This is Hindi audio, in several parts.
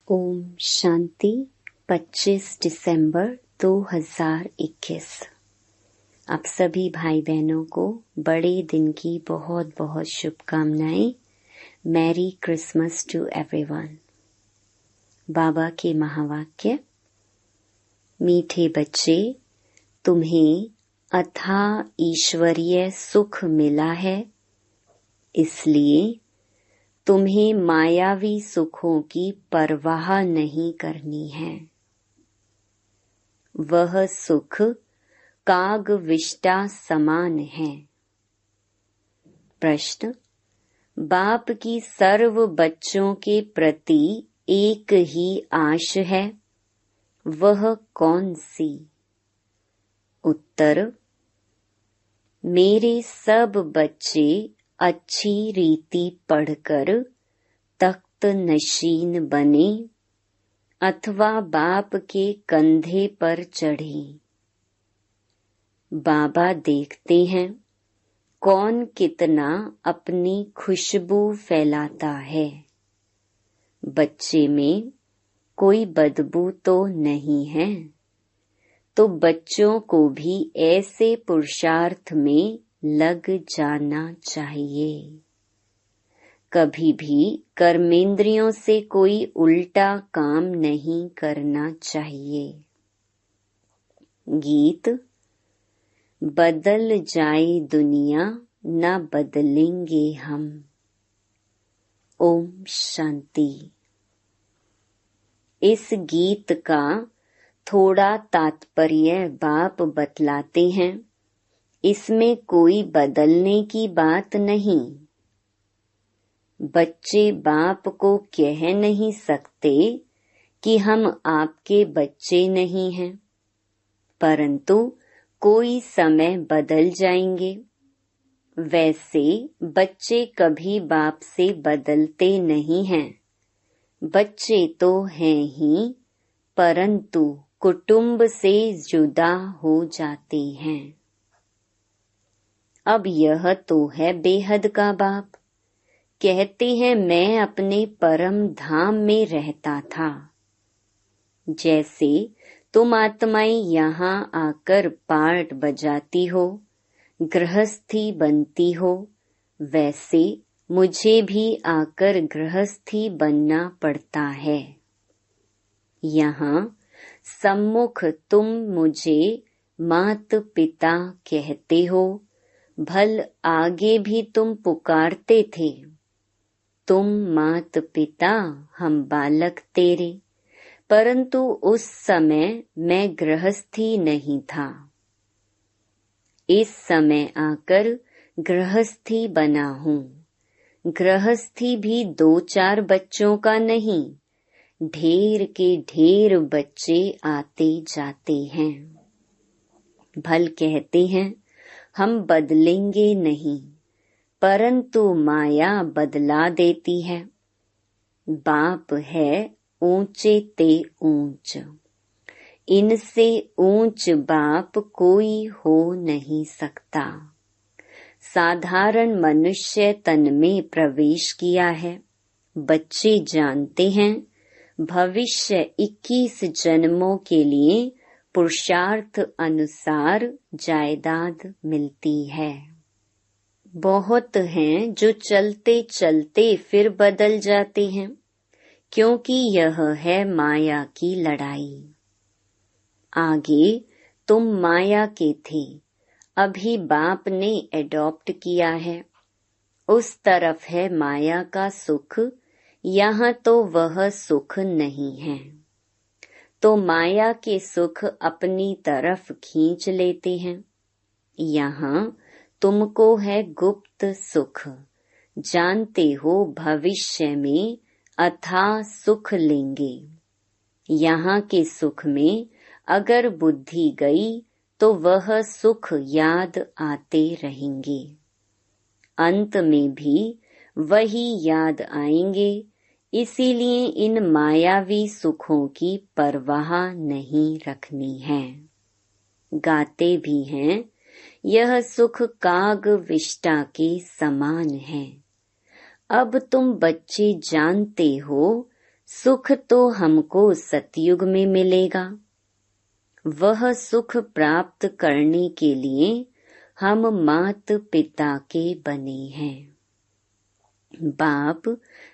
ओम शांति। 25 दिसंबर 2021। आप सभी भाई बहनों को बड़े दिन की बहुत बहुत शुभकामनाएं। Merry Christmas to everyone. बाबा के महावाक्य। मीठे बच्चे, तुम्हें अथाह ईश्वरीय सुख मिला है, इसलिए तुम्हें मायावी सुखों की परवाह नहीं करनी है। वह सुख कागविष्टा समान है। प्रश्न। बाप की सर्व बच्चों के प्रति एक ही आश है, वह कौन सी? उत्तर। मेरे सब बच्चे अच्छी रीति पढ़कर तख्त नशीन बने अथवा बाप के कंधे पर चढ़े। बाबा देखते हैं कौन कितना अपनी खुशबू फैलाता है। बच्चे में कोई बदबू तो नहीं है, तो बच्चों को भी ऐसे पुरुषार्थ में लग जाना चाहिए। कभी भी कर्मेंद्रियों से कोई उल्टा काम नहीं करना चाहिए। गीत। बदल जाए दुनिया, न बदलेंगे हम। ओम शांति। इस गीत का थोड़ा तात्पर्य बाप बतलाते हैं। इसमें कोई बदलने की बात नहीं। बच्चे बाप को कह नहीं सकते कि हम आपके बच्चे नहीं हैं, परंतु कोई समय बदल जाएंगे। वैसे बच्चे कभी बाप से बदलते नहीं हैं। बच्चे तो हैं ही, परंतु कुटुंब से जुदा हो जाते हैं। अब यह तो है बेहद का बाप। कहते हैं मैं अपने परम धाम में रहता था। जैसे तुम आत्माएं यहाँ आकर पार्ट बजाती हो, गृहस्थी बनती हो, वैसे मुझे भी आकर गृहस्थी बनना पड़ता है। यहाँ सम्मुख तुम मुझे मात पिता कहते हो, भल आगे भी तुम पुकारते थे, तुम मात पिता हम बालक तेरे, परंतु उस समय मैं गृहस्थी नहीं था। इस समय आकर गृहस्थी बना हूँ। गृहस्थी भी 2-4 बच्चों का नहीं, ढेर के ढेर बच्चे आते जाते हैं। भल कहते हैं हम बदलेंगे नहीं, परंतु माया बदला देती है। बाप है ऊंचे ते ऊंच, इनसे ऊंच बाप कोई हो नहीं सकता। साधारण मनुष्य तन में प्रवेश किया है। बच्चे जानते हैं भविष्य 21 जन्मों के लिए पुरुषार्थ अनुसार जायदाद मिलती है। बहुत हैं जो चलते चलते फिर बदल जाते हैं, क्योंकि यह है माया की लड़ाई। आगे तुम माया के थे, अभी बाप ने एडॉप्ट किया है। उस तरफ है माया का सुख, यहाँ तो वह सुख नहीं है। तो माया के सुख अपनी तरफ खींच लेते हैं। यहाँ तुमको है गुप्त सुख। जानते हो भविष्य में अथाह सुख लेंगे। यहाँ के सुख में अगर बुद्धि गई तो वह सुख याद आते रहेंगे। अंत में भी वही याद आएंगे। इसीलिए इन मायावी सुखों की परवाह नहीं रखनी है। गाते भी हैं यह सुख काग विष्टा के समान है। अब तुम बच्चे जानते हो सुख तो हमको सतयुग में मिलेगा। वह सुख प्राप्त करने के लिए हम मात पिता के बने हैं। बाप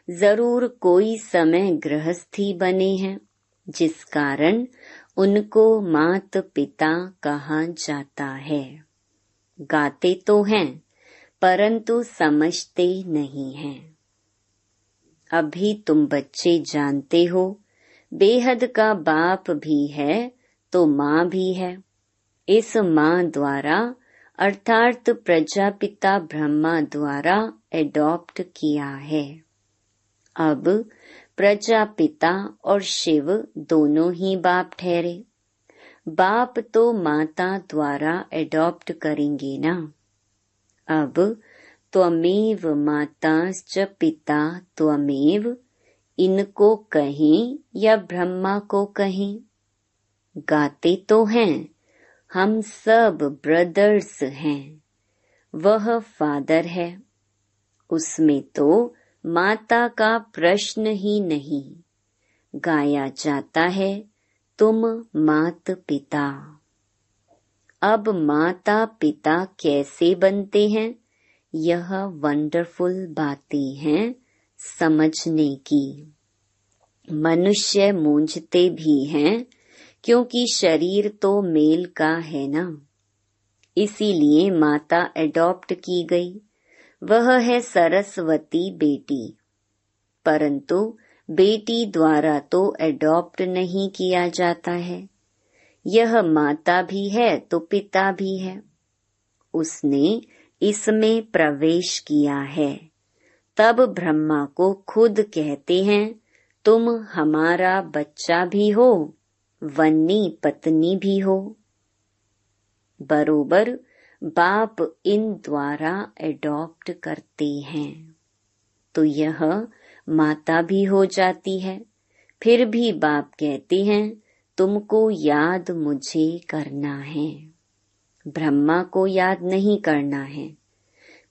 जरूर कोई समय गृहस्थी बने हैं, जिस कारण उनको मात पिता कहा जाता है। गाते तो हैं परंतु समझते नहीं हैं। अभी तुम बच्चे जानते हो बेहद का बाप भी है तो माँ भी है। इस माँ द्वारा अर्थात प्रजापिता ब्रह्मा द्वारा एडॉप्ट किया है। अब प्रजापिता और शिव दोनों ही बाप ठहरे। बाप तो माता द्वारा एडॉप्ट करेंगे ना। अब त्वमेव माताश्च पिता त्वमेव, इनको कहें या ब्रह्मा को कहें। गाते तो हैं हम सब ब्रदर्स हैं। वह फादर है, उसमें तो माता का प्रश्न ही नहीं। गाया जाता है तुम मात पिता। अब माता पिता कैसे बनते हैं, यह वंडरफुल बातें हैं समझने की। मनुष्य मूंझते भी हैं क्योंकि शरीर तो मेल का है ना। इसीलिए माता एडॉप्ट की गई, वह है सरस्वती बेटी। परंतु बेटी द्वारा तो एडॉप्ट नहीं किया जाता है। यह माता भी है तो पिता भी है। उसने इसमें प्रवेश किया है। तब ब्रह्मा को खुद कहते हैं तुम हमारा बच्चा भी हो, वन्नी पत्नी भी हो। बरोबर बाप इन द्वारा एडॉप्ट करते हैं तो यह माता भी हो जाती है। फिर भी बाप कहते हैं तुमको याद मुझे करना है, ब्रह्मा को याद नहीं करना है।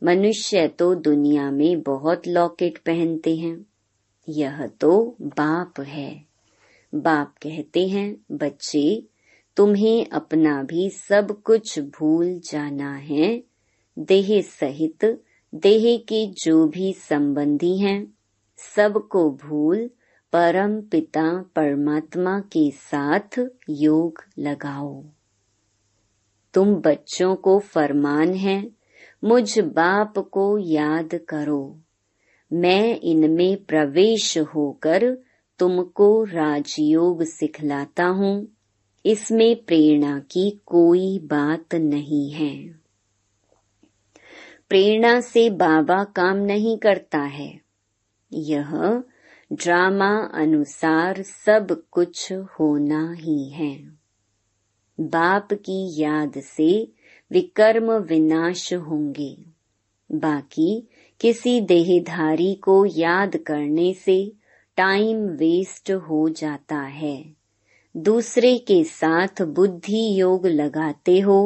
मनुष्य तो दुनिया में बहुत लॉकेट पहनते हैं, यह तो बाप है। बाप कहते हैं बच्चे तुम्हें अपना भी सब कुछ भूल जाना है। देह सहित देह के जो भी संबंधी हैं सबको भूल परम पिता परमात्मा के साथ योग लगाओ। तुम बच्चों को फरमान है मुझ बाप को याद करो। मैं इनमें प्रवेश होकर तुमको राजयोग सिखलाता हूँ। इसमें प्रेरणा की कोई बात नहीं है। प्रेरणा से बाबा काम नहीं करता है। यह ड्रामा अनुसार सब कुछ होना ही है। बाप की याद से विकर्म विनाश होंगे। बाकी किसी देहधारी को याद करने से टाइम वेस्ट हो जाता है। दूसरे के साथ बुद्धि योग लगाते हो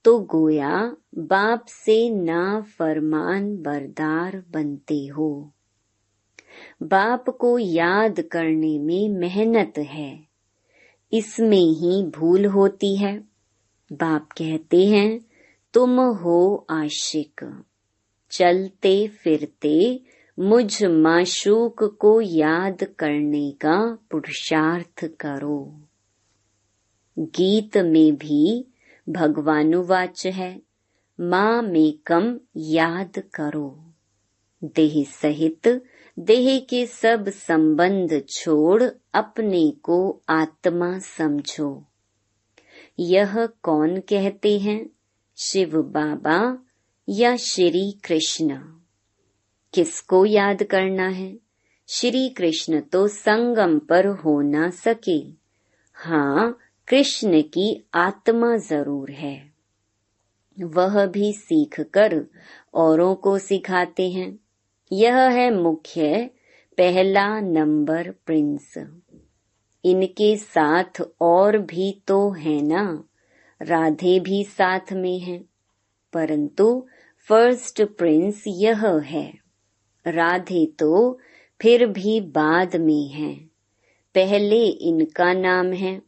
तो गोया बाप से ना फरमान बरदार बनते हो। बाप को याद करने में मेहनत है, इसमें ही भूल होती है। बाप कहते हैं तुम हो आशिक, चलते फिरते मुझ माशूक को याद करने का पुरुषार्थ करो। गीत में भी भगवानुवाच है माँ में कम याद करो। देह सहित देह के सब संबंध छोड़ अपने को आत्मा समझो। यह कौन कहते हैं, शिव बाबा या श्री कृष्ण? किसको याद करना है? श्री कृष्ण तो संगम पर हो ना सके। हाँ, कृष्ण की आत्मा जरूर है। वह भी सीख कर औरों को सिखाते हैं। यह है मुख्य पहला नंबर प्रिंस। इनके साथ और भी तो है ना, राधे भी साथ में है, परंतु फर्स्ट प्रिंस यह है। राधे तो फिर भी बाद में है, पहले इनका नाम है।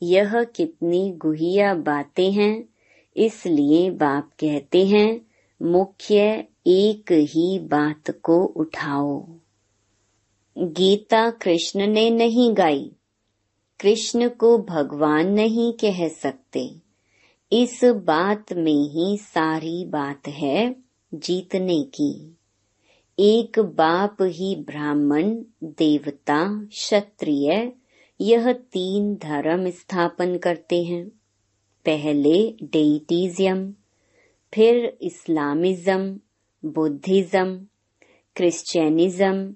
यह कितनी गुहिया बातें हैं, इसलिए बाप कहते हैं मुख्य एक ही बात को उठाओ। गीता कृष्ण ने नहीं गाई, कृष्ण को भगवान नहीं कह सकते। इस बात में ही सारी बात है जीतने की। एक बाप ही ब्राह्मण, देवता, क्षत्रिय यह 3 धर्म स्थापन करते हैं। पहले डेइटिज्म, फिर इस्लामिज्म, बुद्धिज्म, क्रिश्चियनिज्म,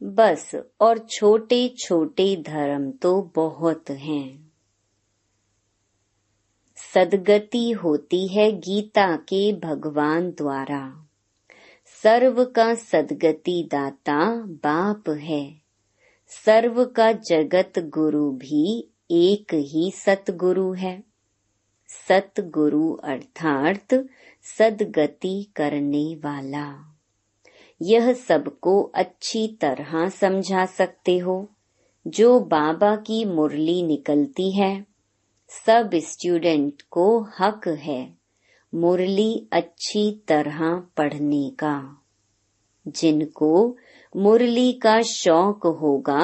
बस और छोटे छोटे धर्म तो बहुत हैं। सदगति होती है गीता के भगवान द्वारा। सर्व का सदगति दाता बाप है। सर्व का जगत गुरु भी एक ही सतगुरु है। सतगुरु अर्थात सदगति करने वाला। यह सबको अच्छी तरह समझा सकते हो। जो बाबा की मुरली निकलती है, सब स्टूडेंट को हक है मुरली अच्छी तरह पढ़ने का। जिनको मुरली का शौक होगा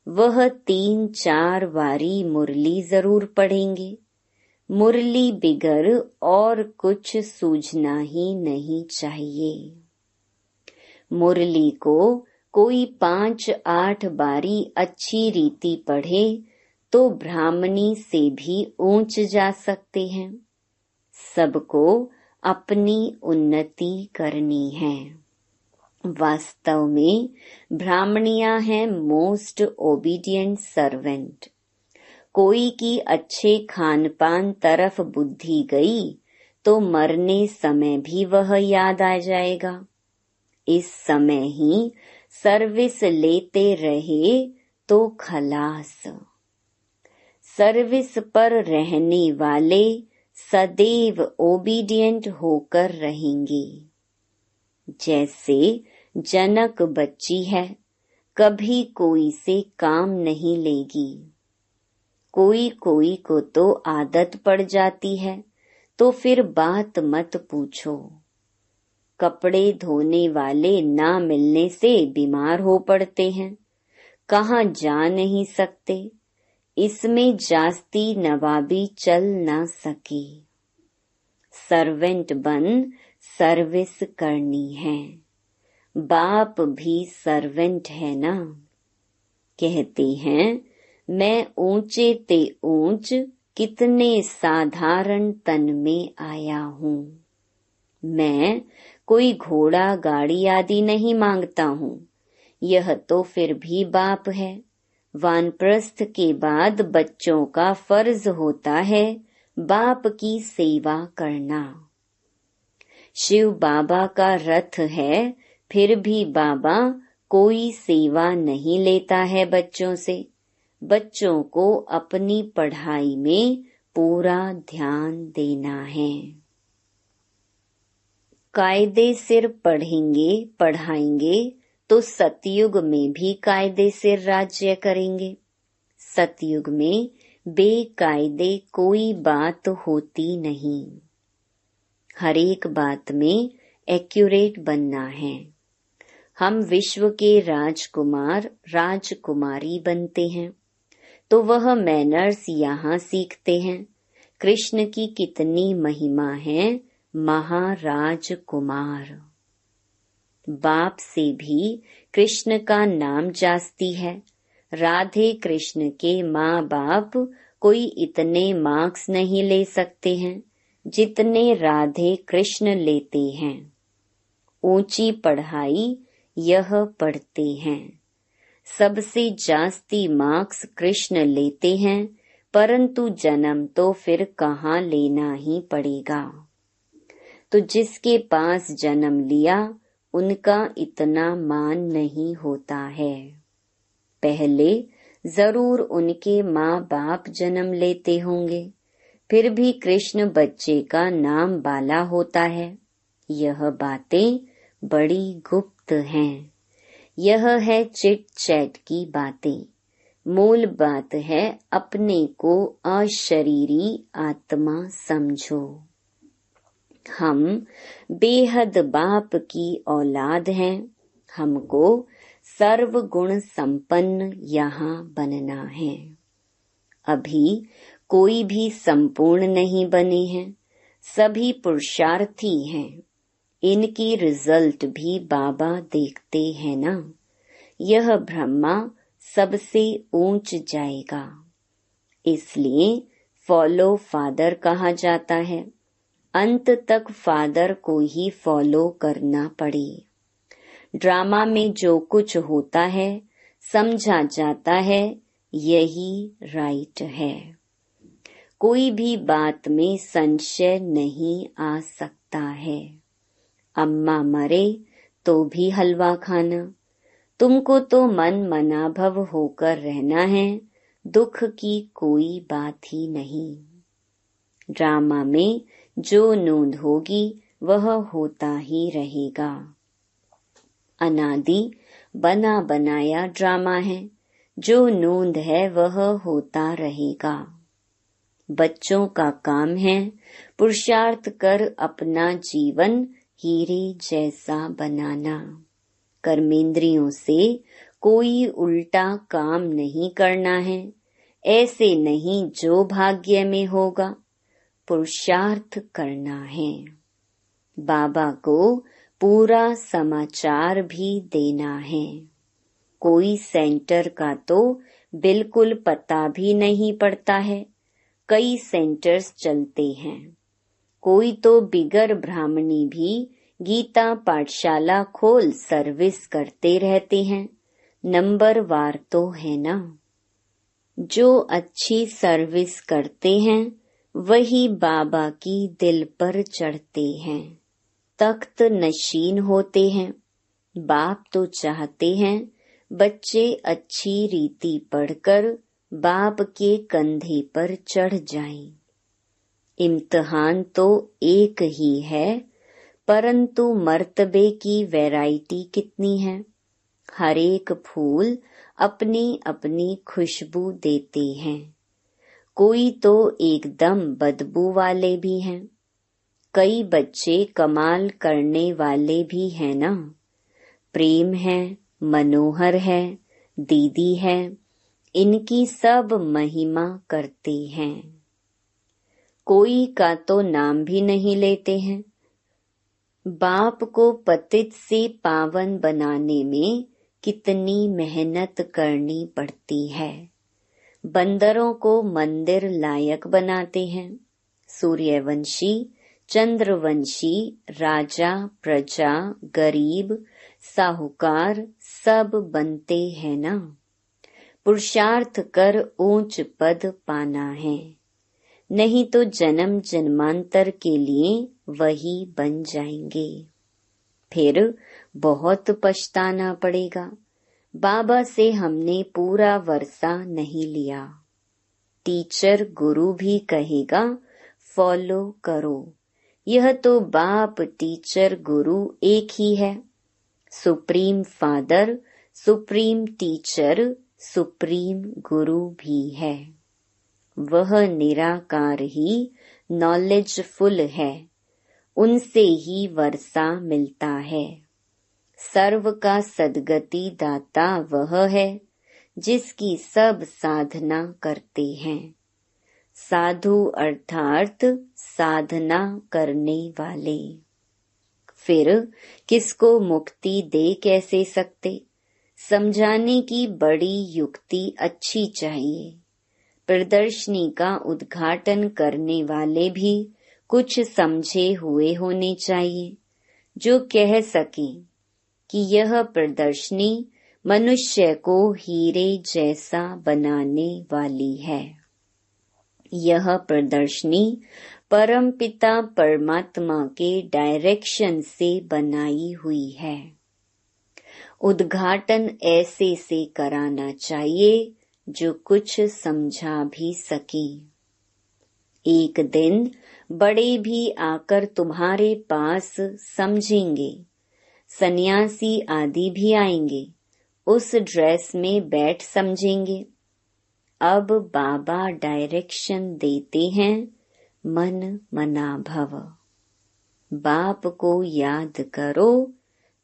वह 3-4 बारी मुरली जरूर पढ़ेंगे। मुरली बिगर और कुछ सूझना ही नहीं चाहिए। मुरली को कोई 5-8 बारी अच्छी रीति पढ़े तो ब्राह्मणी से भी ऊंच जा सकते हैं। सबको अपनी उन्नति करनी है। वास्तव में ब्राह्मणियां हैं मोस्ट ओबीडियंट सर्वेंट। कोई की अच्छे खान पान तरफ बुद्धि गई तो मरने समय भी वह याद आ जाएगा। इस समय ही सर्विस लेते रहे तो खलास। सर्विस पर रहने वाले सदैव ओबीडियंट होकर रहेंगे। जैसे जनक बच्ची है, कभी कोई से काम नहीं लेगी। कोई कोई को तो आदत पड़ जाती है, तो फिर बात मत पूछो। कपड़े धोने वाले ना मिलने से बीमार हो पड़ते हैं, कहाँ जा नहीं सकते। इसमें जास्ती नवाबी चल ना सकी। सर्वेंट बन सर्विस करनी है। बाप भी सर्वेंट है ना। कहते हैं मैं ऊंचे ते ऊंच कितने साधारण तन में आया हूँ। मैं कोई घोड़ा गाड़ी आदि नहीं मांगता हूँ। यह तो फिर भी बाप है। वानप्रस्थ के बाद बच्चों का फर्ज होता है बाप की सेवा करना। शिव बाबा का रथ है, फिर भी बाबा कोई सेवा नहीं लेता है बच्चों से। बच्चों को अपनी पढ़ाई में पूरा ध्यान देना है। कायदे सिर पढ़ेंगे पढ़ाएंगे तो सतयुग में भी कायदे से राज्य करेंगे। सतयुग में बेकायदे कोई बात होती नहीं। हर एक बात में एक्यूरेट बनना है। हम विश्व के राजकुमार राजकुमारी बनते हैं तो वह मैनर्स यहाँ सीखते हैं। कृष्ण की कितनी महिमा है, महाराज कुमार। बाप से भी कृष्ण का नाम जास्ती है। राधे कृष्ण के माँ बाप कोई इतने मार्क्स नहीं ले सकते हैं जितने राधे कृष्ण लेते हैं। ऊंची पढ़ाई यह पढ़ते हैं। सबसे जास्ती मार्क्स कृष्ण लेते हैं, परंतु जन्म तो फिर कहाँ लेना ही पड़ेगा। तो जिसके पास जन्म लिया उनका इतना मान नहीं होता है। पहले जरूर उनके माँ बाप जन्म लेते होंगे, फिर भी कृष्ण बच्चे का नाम बाला होता है। यह बातें बड़ी गुप्त हैं। यह है चिट चैट की बातें। मूल बात है अपने को अशरीरी आत्मा समझो। हम बेहद बाप की औलाद हैं। हमको सर्व गुण संपन्न यहाँ बनना है। अभी कोई भी संपूर्ण नहीं बने हैं, सभी पुरुषार्थी हैं। इनकी रिजल्ट भी बाबा देखते हैं ना। यह ब्रह्मा सबसे ऊंच जाएगा, इसलिए फॉलो फादर कहा जाता है। अंत तक फादर को ही फॉलो करना पड़े। ड्रामा में जो कुछ होता है समझा जाता है यही राइट है। कोई भी बात में संशय नहीं आ सकता है। अम्मा मरे तो भी हलवा खाना। तुमको तो मन मनाभव होकर रहना है, दुख की कोई बात ही नहीं। ड्रामा में जो नोंद होगी वह होता ही रहेगा। अनादि बना बनाया ड्रामा है, जो नोंद है वह होता रहेगा। बच्चों का काम है पुरुषार्थ कर अपना जीवन हीरे जैसा बनाना। कर्मेंद्रियों से कोई उल्टा काम नहीं करना है। ऐसे नहीं जो भाग्य में होगा, पुरुषार्थ करना है। बाबा को पूरा समाचार भी देना है। कोई सेंटर का तो बिल्कुल पता भी नहीं पड़ता है। कई सेंटर्स चलते हैं। कोई तो बिगर ब्राह्मणी भी गीता पाठशाला खोल सर्विस करते रहते हैं। नंबर वार तो है ना। जो अच्छी सर्विस करते हैं वही बाबा की दिल पर चढ़ते हैं, तख्त नशीन होते हैं। बाप तो चाहते हैं बच्चे अच्छी रीति पढ़कर बाप के कंधे पर चढ़ जाएं। इम्तिहान तो एक ही है, परंतु मर्तबे की वैरायटी कितनी है। हर एक फूल अपनी अपनी खुशबू देते हैं। कोई तो एकदम बदबू वाले भी हैं। कई बच्चे कमाल करने वाले भी हैं ना। प्रेम है, मनोहर है, दीदी है, इनकी सब महिमा करते हैं। कोई का तो नाम भी नहीं लेते हैं। बाप को पतित से पावन बनाने में कितनी मेहनत करनी पड़ती है। बंदरों को मंदिर लायक बनाते हैं। सूर्यवंशी, चंद्रवंशी, राजा, प्रजा, गरीब, साहूकार सब बनते हैं ना। पुरुषार्थ कर ऊंच पद पाना है, नहीं तो जन्म जन्मांतर के लिए वही बन जाएंगे। फिर बहुत पछताना पड़ेगा। बाबा से हमने पूरा वर्षा नहीं लिया। टीचर गुरु भी कहेगा फॉलो करो। यह तो बाप टीचर गुरु एक ही है। Supreme father, supreme teacher, supreme गुरु भी है। वह निराकार ही नॉलेजफुल है। उनसे ही वर्षा मिलता है। सर्व का सद्गति दाता वह है जिसकी सब साधना करते हैं। साधु अर्थात साधना करने वाले। फिर किसको मुक्ति दे कैसे सकते? समझाने की बड़ी युक्ति अच्छी चाहिए। प्रदर्शनी का उद्घाटन करने वाले भी कुछ समझे हुए होने चाहिए, जो कह सके कि यह प्रदर्शनी मनुष्य को हीरे जैसा बनाने वाली है। यह प्रदर्शनी परमपिता परमात्मा के डायरेक्शन से बनाई हुई है। उद्घाटन ऐसे से कराना चाहिए जो कुछ समझा भी सके। एक दिन बड़े भी आकर तुम्हारे पास समझेंगे। सन्यासी आदि भी आएंगे, उस ड्रेस में बैठ समझेंगे। अब बाबा डायरेक्शन देते हैं, मन मना भव। बाप को याद करो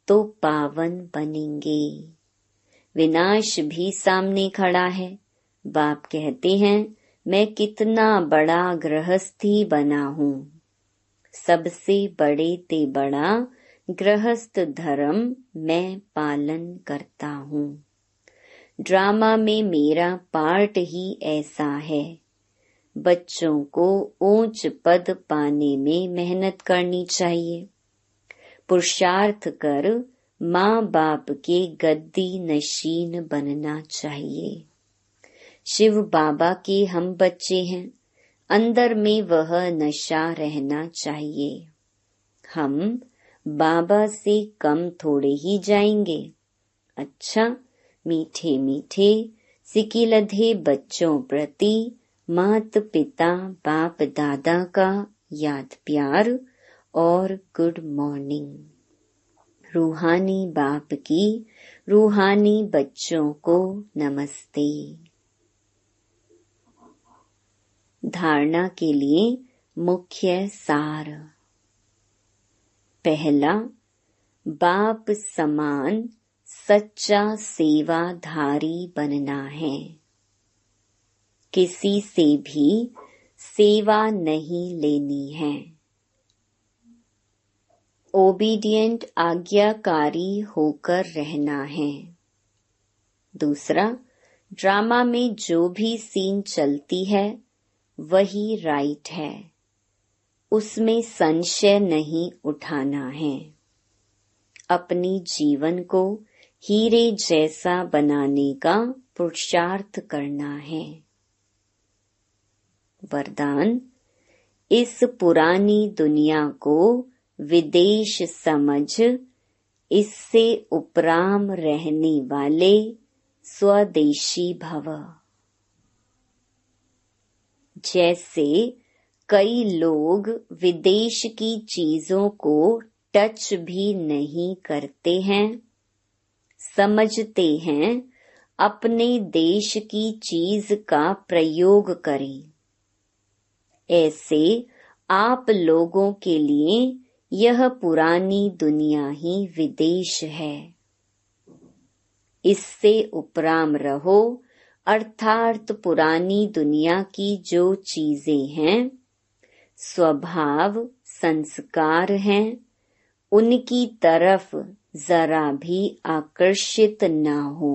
तो पावन बनेंगे। विनाश भी सामने खड़ा है। बाप कहते हैं, मैं कितना बड़ा गृहस्थी बना हूँ। सबसे बड़े ते बड़ा गृहस्थ धर्म मैं पालन करता हूँ। ड्रामा में मेरा पार्ट ही ऐसा है। बच्चों को ऊंच पद पाने में मेहनत करनी चाहिए। पुरुषार्थ कर माँ बाप के गद्दी नशीन बनना चाहिए। शिव बाबा के हम बच्चे हैं। अंदर में वह नशा रहना चाहिए। हम बाबा से कम थोड़े ही जाएंगे। अच्छा, मीठे मीठे सिकिलधे बच्चों प्रति मात पिता बाप दादा का याद प्यार और गुड मॉर्निंग। रूहानी बाप की रूहानी बच्चों को नमस्ते। धारणा के लिए मुख्य सार। पहला, बाप समान सच्चा सेवाधारी बनना है। किसी से भी सेवा नहीं लेनी है। ओबीडिएंट आज्ञाकारी होकर रहना है। दूसरा, ड्रामा में जो भी सीन चलती है वही राइट है। उसमें संशय नहीं उठाना है। अपनी जीवन को हीरे जैसा बनाने का पुरुषार्थ करना है। वरदान, इस पुरानी दुनिया को विदेश समझ इससे उपराम रहने वाले स्वदेशी भव। जैसे कई लोग विदेश की चीजों को टच भी नहीं करते हैं, समझते हैं अपने देश की चीज का प्रयोग करें। ऐसे आप लोगों के लिए यह पुरानी दुनिया ही विदेश है। इससे उपराम रहो, अर्थात पुरानी दुनिया की जो चीजें हैं, स्वभाव, संस्कार हैं, उनकी तरफ जरा भी आकर्षित न हो।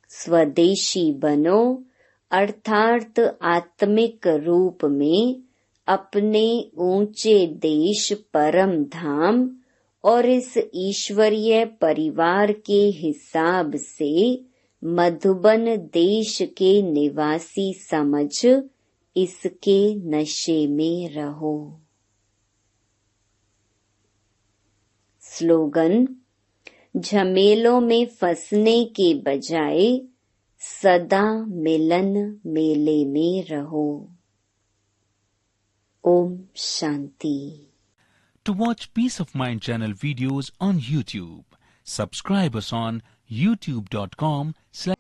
स्वदेशी बनो, अर्थात आत्मिक रूप में अपने ऊंचे देश परम धाम और इस ईश्वरीय परिवार के हिसाब से मधुबन देश के निवासी समझ इसके नशे में रहो। स्लोगन, झमेलों में फंसने के बजाय सदा मिलन मेले में रहो। Om Shanti. To watch Peace of Mind channel videos on YouTube, subscribe us on youtube.com/Peace